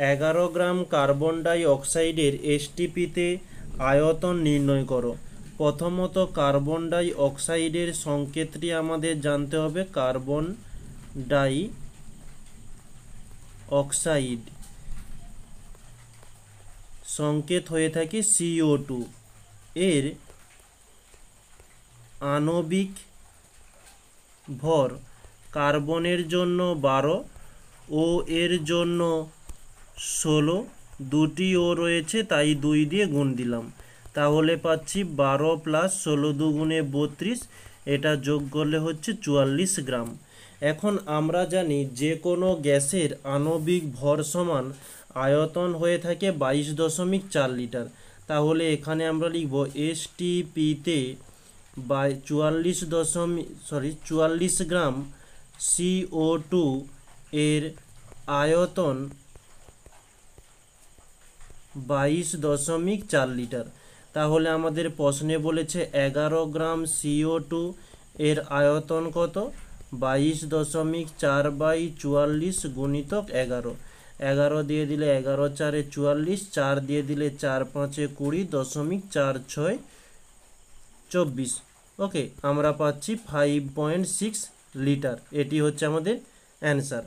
11 গ্রাম carbon die অক্সাইডের এসটিপিতে আয়তন নির্ণয় করো। প্রথমত কার্বন ডাই অক্সাইডের সংকেতটি আমাদের জানতে হবে। কার্বন ডাই অক্সাইড সংকেত হয়ে থাকে CO2। এর আণবিক ভর কার্বনের জন্য 12 ও এর জন্য 16, দুটি ও রয়েছে তাই 2 দিয়ে গুণ দিলাম, তাহলে পাচ্ছি 12 + 16 দুগুণে 32, এটা যোগ করলে হচ্ছে 44 গ্রাম। এখন আমরা জানি যে কোনো গ্যাসের আণবিক ভর সমান আয়তন হয়ে থাকে 22.4 লিটার। তাহলে এখানে আমরা লিখব এসটিপিতে 44 গ্রাম CO2 এর আয়তন 22.4 লিটার। তাহলে আমাদের প্রশ্নে বলেছে 11 গ্রাম CO2 এর আয়তন কত? 22.4/44 গুণিতক 11। 11 দিয়ে দিলে 11 × 4 = 44, 4 দিয়ে দিলে 4 × 5 = 20, 0.46 24। ওকে, আমরা পাচ্ছি 5.6 লিটার। এটি হচ্ছে আমাদের অ্যান্সার।